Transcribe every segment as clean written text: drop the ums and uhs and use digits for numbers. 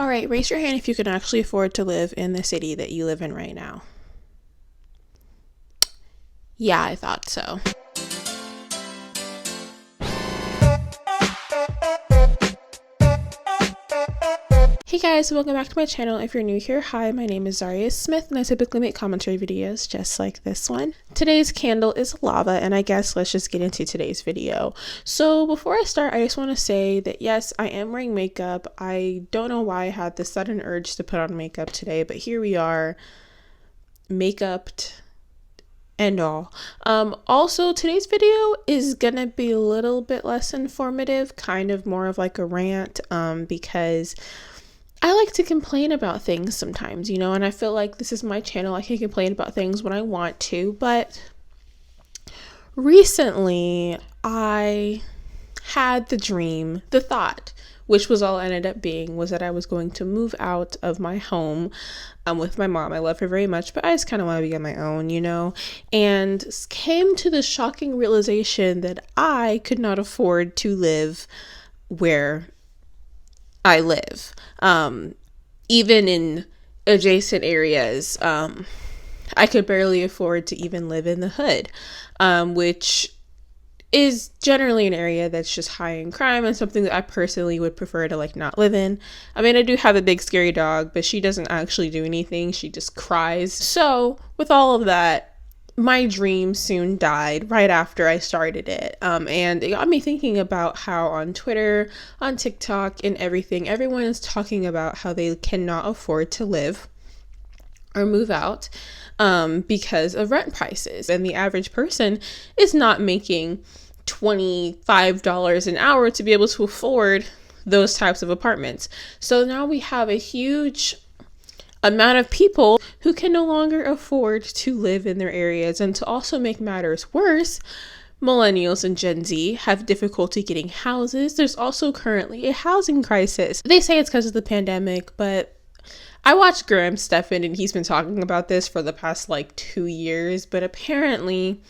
All right, raise your hand if you can actually afford to live in the city that you live in right now. Yeah, I thought so. Hey guys, welcome back to my channel. If you're new here, hi, my name is Zhariya Smith and I typically make commentary videos just like this one. Today's candle is lava, and I guess let's just get into today's video. So before I start, I just want to say that yes, I am wearing makeup. I don't know why I had the sudden urge to put on makeup today, but here we are, makeuped and all. Also, today's video is gonna be a little bit less informative, kind of more of like a rant, because I like to complain about things sometimes, you know, and I feel like this is my channel. I can complain about things when I want to, but recently I had the dream, the thought, which was all it ended up being, was that I was going to move out of my home with my mom. I love her very much, but I just kind of want to be on my own, you know, and came to the shocking realization that I could not afford to live where I live. Even in adjacent areas, I could barely afford to even live in the hood, which is generally an area that's just high in crime and something that I personally would prefer to like not live in. I mean, I do have a big scary dog, but she doesn't actually do anything. She just cries. So with all of that, my dream soon died right after I started it. And it got me thinking about how on Twitter, on TikTok, and everything, everyone is talking about how they cannot afford to live or move out because of rent prices. And the average person is not making $25 an hour to be able to afford those types of apartments. So now we have a huge amount of people who can no longer afford to live in their areas. And to also make matters worse, millennials and Gen Z have difficulty getting houses. There's also currently a housing crisis. They say it's because of the pandemic, but I watched Graham Stephan and he's been talking about this for the past like 2 years, but apparently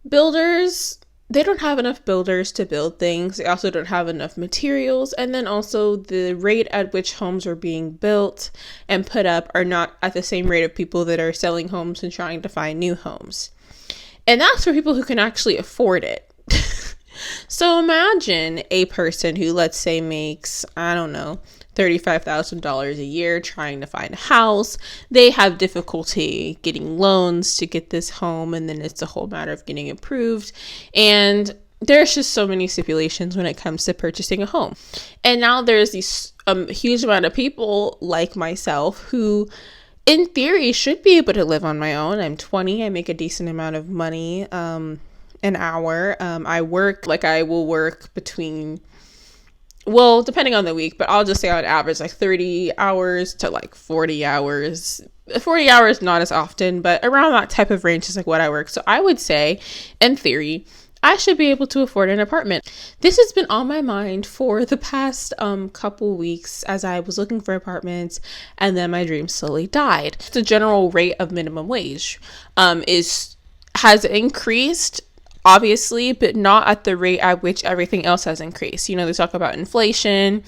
builders, they don't have enough builders to build things. They also don't have enough materials. And then also the rate at which homes are being built and put up are not at the same rate of people that are selling homes and trying to find new homes. And that's for people who can actually afford it. So imagine a person who, let's say, makes, I don't know, $35,000 a year trying to find a house. They have difficulty getting loans to get this home, and then it's a whole matter of getting approved. And there's just so many stipulations when it comes to purchasing a home. And now there's these huge amount of people like myself who, in theory, should be able to live on my own. I'm 20. I make a decent amount of money an hour. I work, like I will work between, well, depending on the week, but I'll just say on average, like 30 hours to like 40 hours. 40 hours, not as often, but around that type of range is like what I work. So I would say, in theory, I should be able to afford an apartment. This has been on my mind for the past couple weeks as I was looking for apartments, and then my dream slowly died. The general rate of minimum wage has increased, obviously, but not at the rate at which everything else has increased. You know, they talk about inflation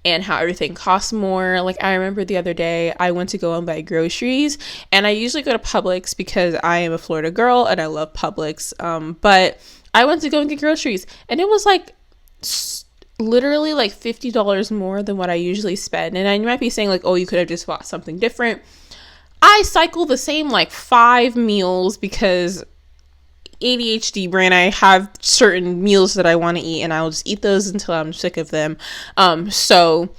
and how everything costs more. Like, I remember the other day I went to go and buy groceries, and I usually go to Publix because I am a Florida girl and I love Publix. But I went to go and get groceries, and it was like literally like $50 more than what I usually spend. And I might be saying like, oh, you could have just bought something different. I cycle the same like 5 meals because ADHD brain, I have certain meals that I want to eat, and I'll just eat those until I'm sick of them. So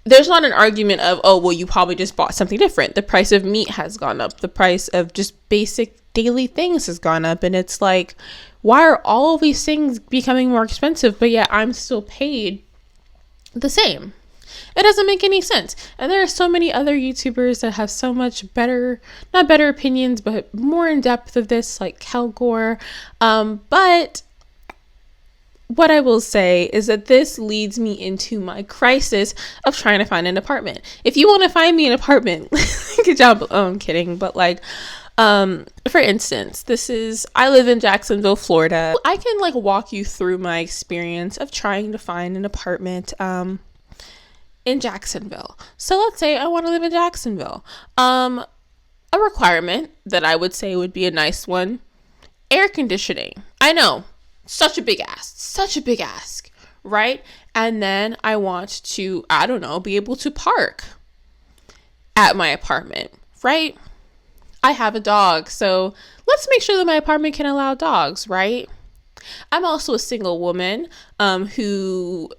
there's not an argument of, oh, well, you probably just bought something different. The price of meat has gone up. The price of just basic daily things has gone up. And it's like, why are all of these things becoming more expensive, but yet I'm still paid the same? It doesn't make any sense. And there are so many other YouTubers that have so much better, not better opinions, but more in depth of this, like Kel Gore. But what I will say is that this leads me into my crisis of trying to find an apartment. If you want to find me an apartment, good job. Oh, I'm kidding. But like, for instance, I live in Jacksonville, Florida. I can like walk you through my experience of trying to find an apartment. in Jacksonville. So let's say I want to live in Jacksonville. A requirement that I would say would be a nice one: air conditioning. I know, such a big ask, right? And then I want to, I don't know, be able to park at my apartment, right? I have a dog, so let's make sure that my apartment can allow dogs, right? I'm also a single woman who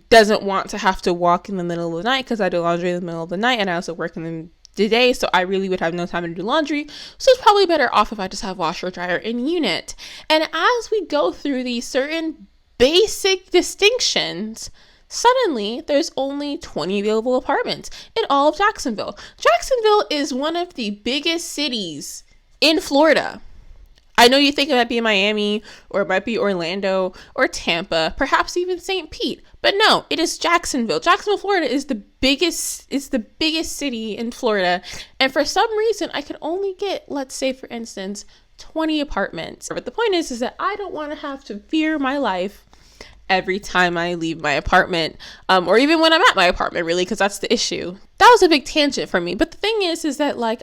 doesn't want to have to walk in the middle of the night because I do laundry in the middle of the night, and I also work in the day, so I really would have no time to do laundry. So it's probably better off if I just have washer dryer in unit. And as we go through these certain basic distinctions, suddenly there's only 20 available apartments in all of Jacksonville. Jacksonville is one of the biggest cities in Florida. I know you think it might be Miami, or it might be Orlando or Tampa, perhaps even St. Pete, but no, it is Jacksonville. Jacksonville, Florida is the biggest city in Florida. And for some reason, I could only get, let's say for instance, 20 apartments. But the point is that I don't want to have to fear my life every time I leave my apartment, or even when I'm at my apartment, really, because that's the issue. That was a big tangent for me. But the thing is that like,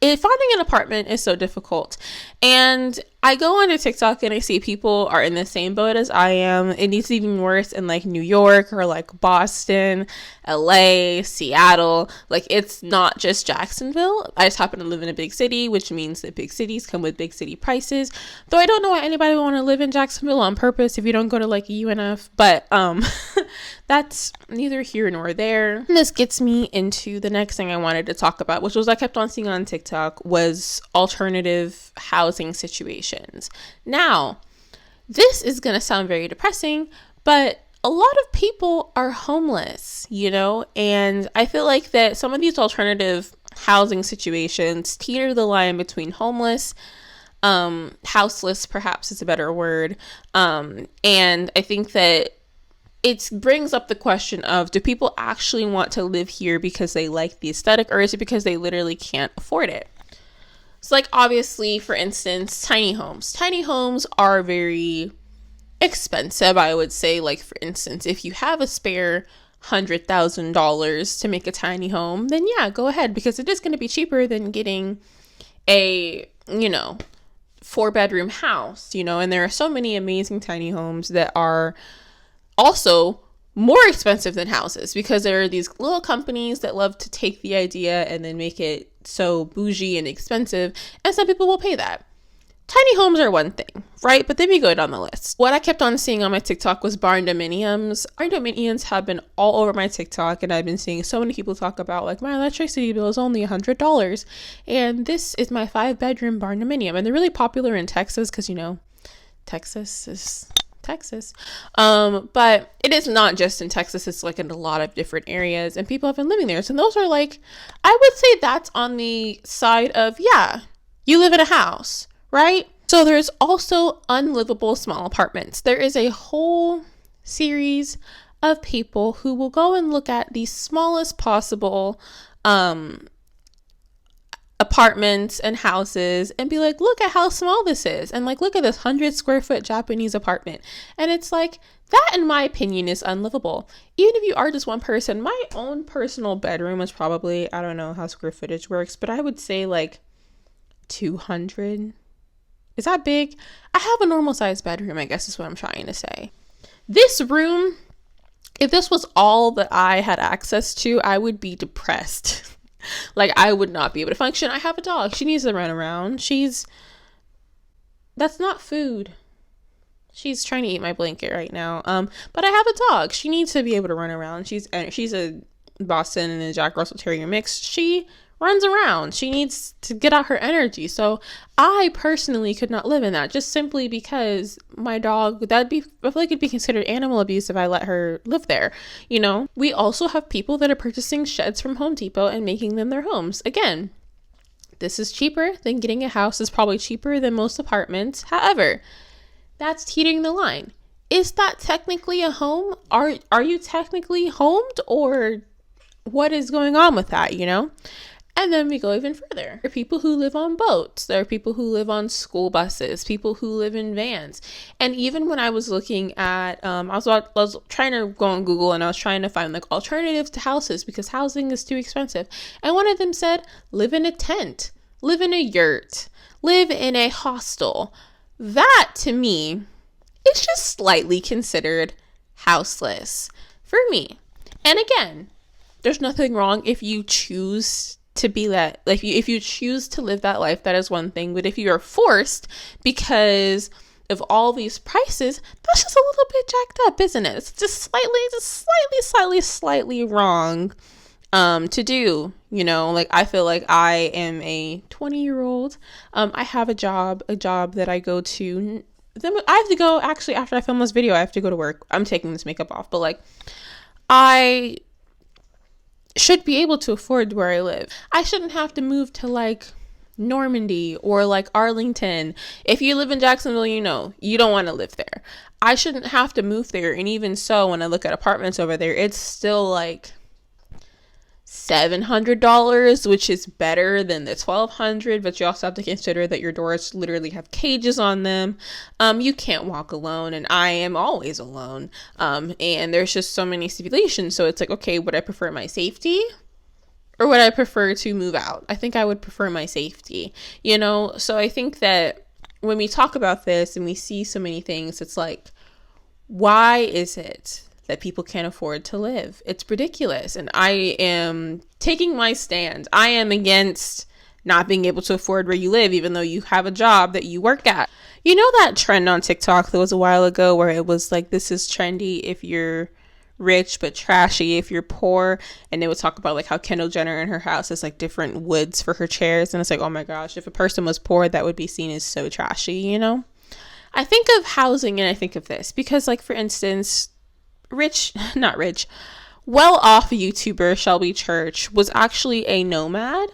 finding an apartment is so difficult. And I go onto TikTok and I see people are in the same boat as I am. It needs even worse in like New York or like Boston, LA, Seattle. Like, it's not just Jacksonville. I just happen to live in a big city, which means that big cities come with big city prices. Though I don't know why anybody would want to live in Jacksonville on purpose if you don't go to like UNF. But that's neither here nor there. And this gets me into the next thing I wanted to talk about, which was I kept on seeing on TikTok, was alternative housing situations. Now, this is going to sound very depressing, but a lot of people are homeless, you know, and I feel like that some of these alternative housing situations teeter the line between homeless, houseless perhaps is a better word, and I think that it brings up the question of, do people actually want to live here because they like the aesthetic, or is it because they literally can't afford it? So like, obviously, for instance, tiny homes. Tiny homes are very expensive, I would say. Like, for instance, if you have a spare $100,000 to make a tiny home, then yeah, go ahead, because it is going to be cheaper than getting a, 4-bedroom house, and there are so many amazing tiny homes that are also more expensive than houses, because there are these little companies that love to take the idea and then make it so bougie and expensive, and some people will pay that. Tiny homes are one thing, right? But then we go down the list. What I kept on seeing on my TikTok was barn dominiums. Barn dominiums have been all over my TikTok, and I've been seeing so many people talk about, like, my electricity bill is only $100, and this is my 5-bedroom barn dominium. And they're really popular in Texas because, Texas is Texas. But it is not just in Texas. It's like in a lot of different areas, and people have been living there. So those are like, I would say that's on the side of, yeah, you live in a house, right? So there's also unlivable small apartments. There is a whole series of people who will go and look at the smallest possible apartments and houses and be like, look at how small this is, and like, look at this 100-square-foot Japanese apartment, and it's like, that in my opinion is unlivable. Even if you are just one person, my own personal bedroom is probably, I don't know how square footage works, but I would say like 200. Is that big? I have a normal sized bedroom, I guess is what I'm trying to say. This room, if this was all that I had access to, I would be depressed. Like, I would not be able to function. I have a dog. She needs to run around. That's not food. She's trying to eat my blanket right now. But I have a dog. She needs to be able to run around. She's a Boston and a Jack Russell Terrier mix. She runs around. She needs to get out her energy. So I personally could not live in that, just simply because my dog, I feel like it'd be considered animal abuse if I let her live there. We also have people that are purchasing sheds from Home Depot and making them their homes. Again, this is cheaper than getting a house. It's probably cheaper than most apartments. However, that's teetering the line. Is that technically a home? Are you technically homed, or what is going on with that, And then we go even further. There are people who live on boats. There are people who live on school buses, people who live in vans. And even when I was looking at, I was trying to go on Google and I was trying to find like alternatives to houses because housing is too expensive. And one of them said, live in a tent, live in a yurt, live in a hostel. That to me is just slightly considered houseless for me. And again, there's nothing wrong if you choose to be that, like if you choose to live that life, that is one thing. But if you are forced because of all these prices, that's just a little bit jacked up, isn't it? It's just slightly wrong to do. You know, like I feel like I am a 20-year-old. I have a job that I go to. Then I have to go, actually, after I film this video, I have to go to work. I'm taking this makeup off, but like I should be able to afford where I live. I shouldn't have to move to like Normandy or like Arlington. If you live in Jacksonville, you know, you don't want to live there. I shouldn't have to move there. And even so, when I look at apartments over there, it's still like $700, which is better than the $1,200, but you also have to consider that your doors literally have cages on them. You can't walk alone, and I am always alone. And there's just so many stipulations. So it's like, okay, would I prefer my safety or would I prefer to move out? I think I would prefer my safety, you know? So I think that when we talk about this and we see so many things, it's like, why is it that people can't afford to live? It's ridiculous. And I am taking my stand. I am against not being able to afford where you live, even though you have a job that you work at. You know that trend on TikTok that was a while ago where it was like, this is trendy if you're rich, but trashy if you're poor. And they would talk about like how Kendall Jenner in her house has like different woods for her chairs. And it's like, oh my gosh, if a person was poor, that would be seen as so trashy, you know? I think of housing and I think of this because, like, for instance, well-off YouTuber Shelby Church was actually a nomad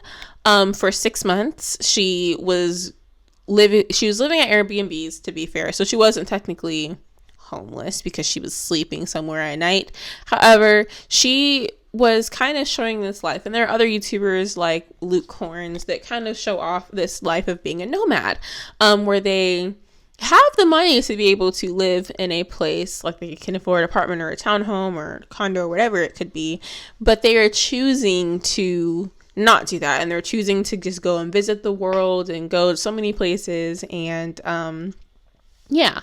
for 6 months. She was living at Airbnbs, to be fair, so she wasn't technically homeless because she was sleeping somewhere at night. However, she was kind of showing this life, and there are other YouTubers like Luke Horns that kind of show off this life of being a nomad, where they have the money to be able to live in a place, like they can afford an apartment or a townhome or a condo or whatever it could be, but they are choosing to not do that, and they're choosing to just go and visit the world and go to so many places. And yeah,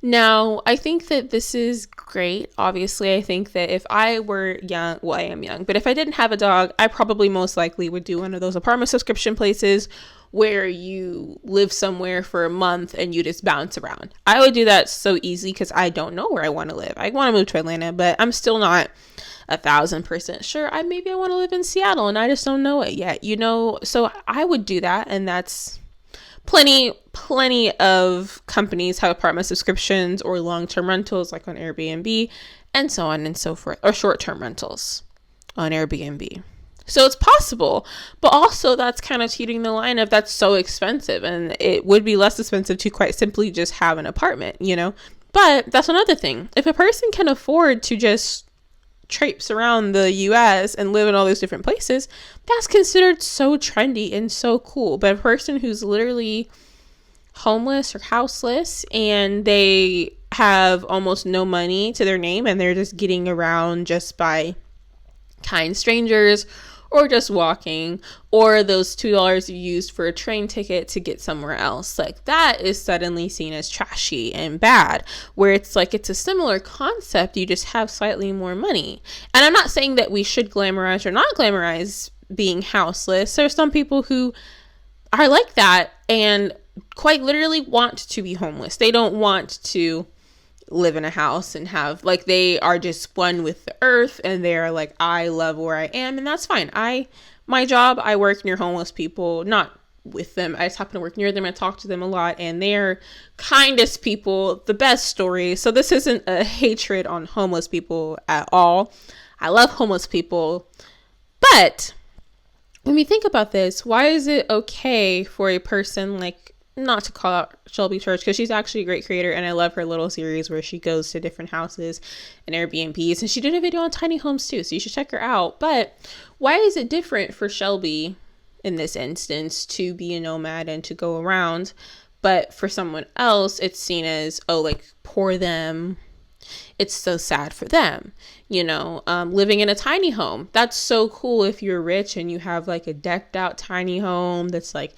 now I think that this is great. Obviously, I think that if I were young, well, I am young, but if I didn't have a dog, I probably most likely would do one of those apartment subscription places where you live somewhere for a month and you just bounce around. I would do that so easy because I don't know where I want to live. I want to move to Atlanta, but I'm still not 1,000% sure. Maybe I want to live in Seattle and I just don't know it yet, you know? So I would do that, and that's plenty of companies have apartment subscriptions or long-term rentals like on Airbnb and so on and so forth, or short-term rentals on Airbnb. So it's possible, but also that's kind of teetering the line of that's so expensive, and it would be less expensive to quite simply just have an apartment, you know? But that's another thing. If a person can afford to just traipse around the US and live in all these different places, that's considered so trendy and so cool. But a person who's literally homeless or houseless and they have almost no money to their name and they're just getting around just by kind strangers or just walking, or those $2 you used for a train ticket to get somewhere else, like that is suddenly seen as trashy and bad, where it's like it's a similar concept, you just have slightly more money. And I'm not saying that we should glamorize or not glamorize being houseless. There's some people who are like that and quite literally want to be homeless. They don't want to live in a house and have, like, they are just one with the earth and they're like, I love where I am, and that's fine. My job, I work near homeless people, not with them, I just happen to work near them. I talk to them a lot, and they're kindest people, the best stories. So this isn't a hatred on homeless people at all. I love homeless people, but when we think about this, why is it okay for a person, like, not to call out Shelby Church because she's actually a great creator and I love her little series where she goes to different houses and Airbnbs, and she did a video on tiny homes too, so you should check her out. But why is it different for Shelby in this instance to be a nomad and to go around. But for someone else, it's seen as, oh, like, poor them. It's so sad for them, living in a tiny home. That's so cool if you're rich and you have like a decked out tiny home that's like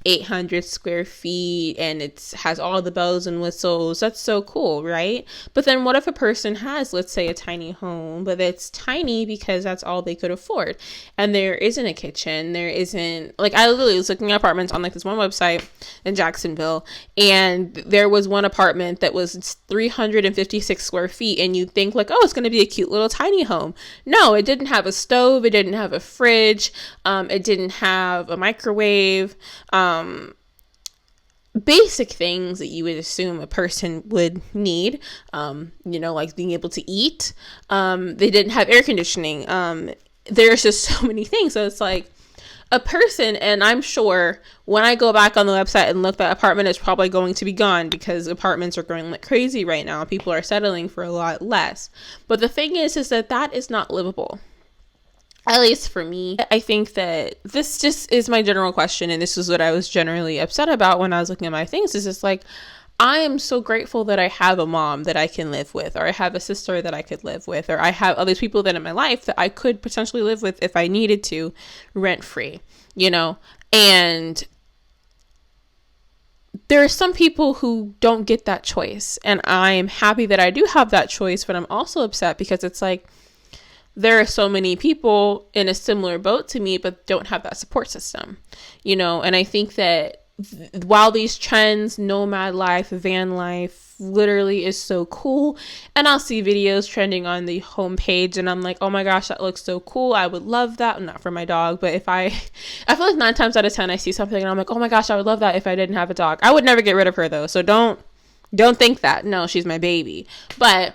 800 square feet and it has all the bells and whistles. That's so cool, right? But then what if a person has, let's say, a tiny home, but it's tiny because that's all they could afford, and there isn't a kitchen, there isn't, like, I literally was looking at apartments on like this one website in Jacksonville, and there was one apartment that was 356 square feet, and you think like, oh, it's going to be a cute little tiny home. No, it didn't have a stove, it didn't have a fridge, it didn't have a microwave, basic things that you would assume a person would need, like being able to eat. They didn't have air conditioning. There's just so many things. So it's like a person, and I'm sure when I go back on the website and look, that apartment is probably going to be gone because apartments are going like crazy right now. People are settling for a lot less. But the thing is that is not livable. At least for me. I think that this just is my general question, and this is what I was generally upset about when I was looking at my things, is just like, I am so grateful that I have a mom that I can live with, or I have a sister that I could live with, or I have other people that in my life that I could potentially live with if I needed to, rent free, and there are some people who don't get that choice, and I am happy that I do have that choice, but I'm also upset because it's like, there are so many people in a similar boat to me, but don't have that support system, and I think that while these trends, nomad life, van life, literally is so cool, and I'll see videos trending on the homepage and I'm like, oh my gosh, that looks so cool, I would love that. Not for my dog, but if I feel like 9 times out of 10 I see something and I'm like, oh my gosh, I would love that if I didn't have a dog. I would never get rid of her though, so don't think that. No, she's my baby. But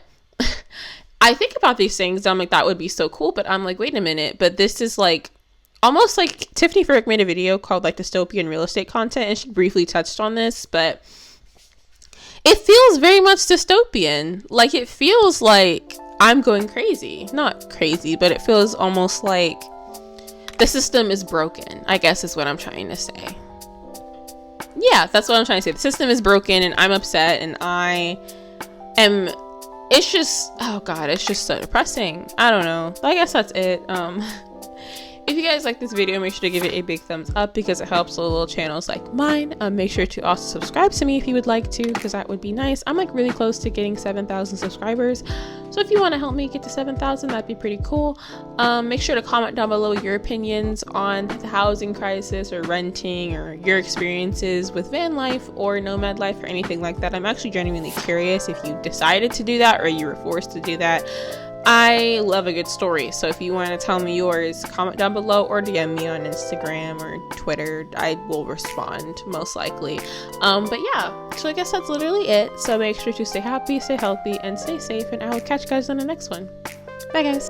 I think about these things and I'm like, that would be so cool, but I'm like, wait a minute, but this is like almost like Tiffany Ferrick made a video called like dystopian real estate content, and she briefly touched on this, but it feels very much dystopian. Like, it feels like I'm going crazy. Not crazy, but it feels almost like the system is broken, I guess is what I'm trying to say. Yeah, that's what I'm trying to say. The system is broken and I'm upset, and it's just, oh God, it's just so depressing. I don't know. I guess that's it. If you guys like this video, make sure to give it a big thumbs up because it helps little channels like mine. Make sure to also subscribe to me if you would like to, because that would be nice. I'm like really close to getting 7,000 subscribers. So if you want to help me get to 7,000, that'd be pretty cool. Make sure to comment down below your opinions on the housing crisis or renting, or your experiences with van life or nomad life or anything like that. I'm actually genuinely curious if you decided to do that or you were forced to do that. I love a good story, so if you want to tell me yours, comment down below or DM me on Instagram or Twitter. I will respond, most likely. But yeah, so I guess that's literally it. So make sure to stay happy, stay healthy, and stay safe, and I will catch you guys on the next one. Bye, guys.